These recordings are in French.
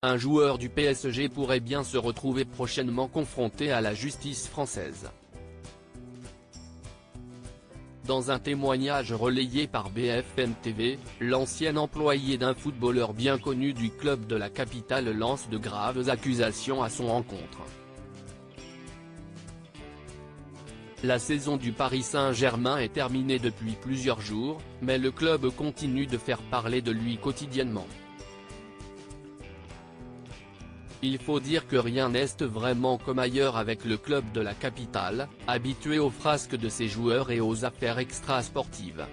un joueur du PSG pourrait bien se retrouver prochainement confronté à la justice française. Dans un témoignage relayé par BFM TV, l'ancien employé d'un footballeur bien connu du club de la capitale lance de graves accusations à son encontre. La saison du Paris Saint-Germain est terminée depuis plusieurs jours, mais le club continue de faire parler de lui quotidiennement. Il faut dire que rien n'est vraiment comme ailleurs avec le club de la capitale, habitué aux frasques de ses joueurs et aux affaires extra-sportives.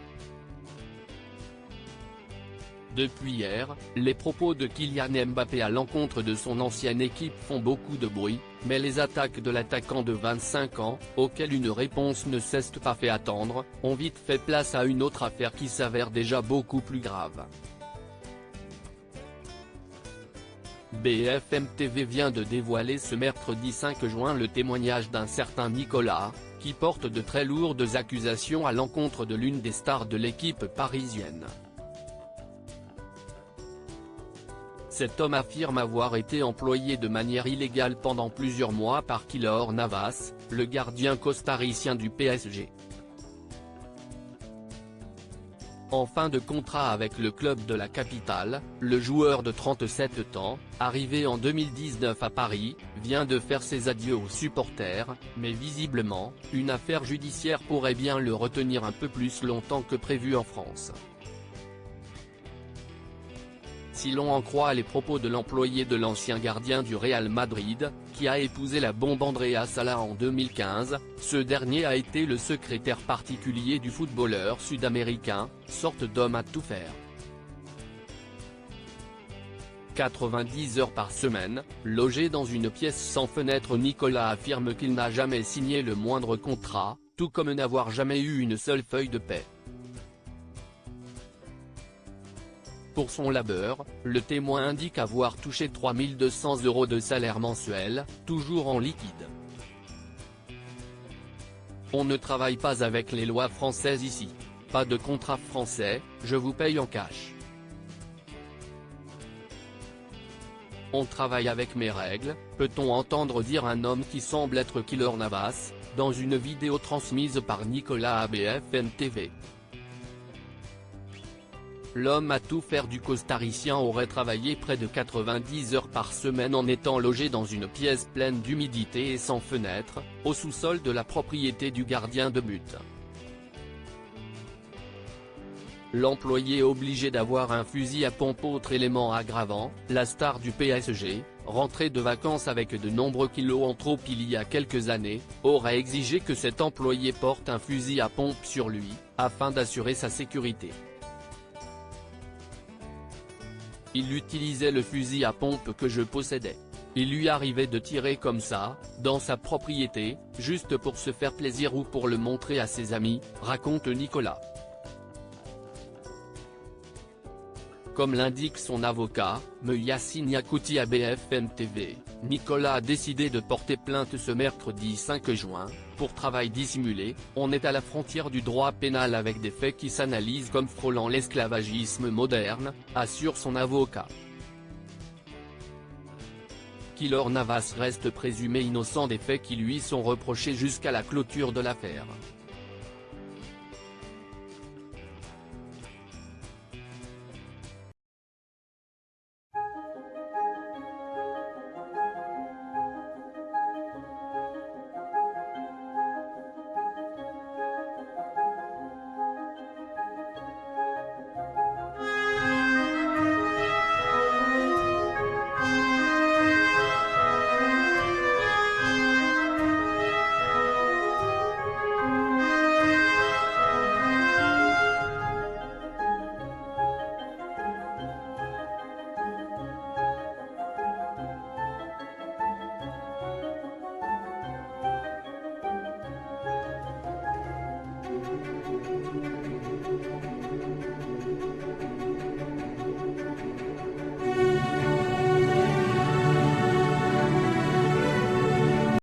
Depuis hier, les propos de Kylian Mbappé à l'encontre de son ancienne équipe font beaucoup de bruit, mais les attaques de l'attaquant de 25 ans, auxquelles une réponse ne s'est pas fait attendre, ont vite fait place à une autre affaire qui s'avère déjà beaucoup plus grave. BFM TV vient de dévoiler ce mercredi 5 juin le témoignage d'un certain Nicolas, qui porte de très lourdes accusations à l'encontre de l'une des stars de l'équipe parisienne. Cet homme affirme avoir été employé de manière illégale pendant plusieurs mois par Keylor Navas, le gardien costaricien du PSG. En fin de contrat avec le club de la capitale, le joueur de 37 ans, arrivé en 2019 à Paris, vient de faire ses adieux aux supporters, mais visiblement, une affaire judiciaire pourrait bien le retenir un peu plus longtemps que prévu en France. Si l'on en croit les propos de l'employé de l'ancien gardien du Real Madrid, qui a épousé la bombe Andrea Sala en 2015, ce dernier a été le secrétaire particulier du footballeur sud-américain, sorte d'homme à tout faire. 90 heures par semaine, logé dans une pièce sans fenêtre, Nicolas affirme qu'il n'a jamais signé le moindre contrat, tout comme n'avoir jamais eu une seule feuille de paie. Pour son labeur, le témoin indique avoir touché 3 200 € de salaire mensuel, toujours en liquide. On ne travaille pas avec les lois françaises ici. Pas de contrat français, je vous paye en cash. On travaille avec mes règles, peut-on entendre dire un homme qui semble être Keylor Navas, dans une vidéo transmise par Nicolas à BFM TV. L'homme à tout faire du costaricien aurait travaillé près de 90 heures par semaine en étant logé dans une pièce pleine d'humidité et sans fenêtre, au sous-sol de la propriété du gardien de but. L'employé obligé d'avoir un fusil à pompe, autre élément aggravant, la star du PSG, rentré de vacances avec de nombreux kilos en trop il y a quelques années, aurait exigé que cet employé porte un fusil à pompe sur lui, afin d'assurer sa sécurité. Il utilisait le fusil à pompe que je possédais. Il lui arrivait de tirer comme ça, dans sa propriété, juste pour se faire plaisir ou pour le montrer à ses amis, raconte Nicolas. Comme l'indique son avocat, Me Yassine Yakouti à BFM TV, Nicolas a décidé de porter plainte ce mercredi 5 juin, pour travail dissimulé. On est à la frontière du droit pénal avec des faits qui s'analysent comme frôlant l'esclavagisme moderne, assure son avocat. Keylor Navas reste présumé innocent des faits qui lui sont reprochés jusqu'à la clôture de l'affaire.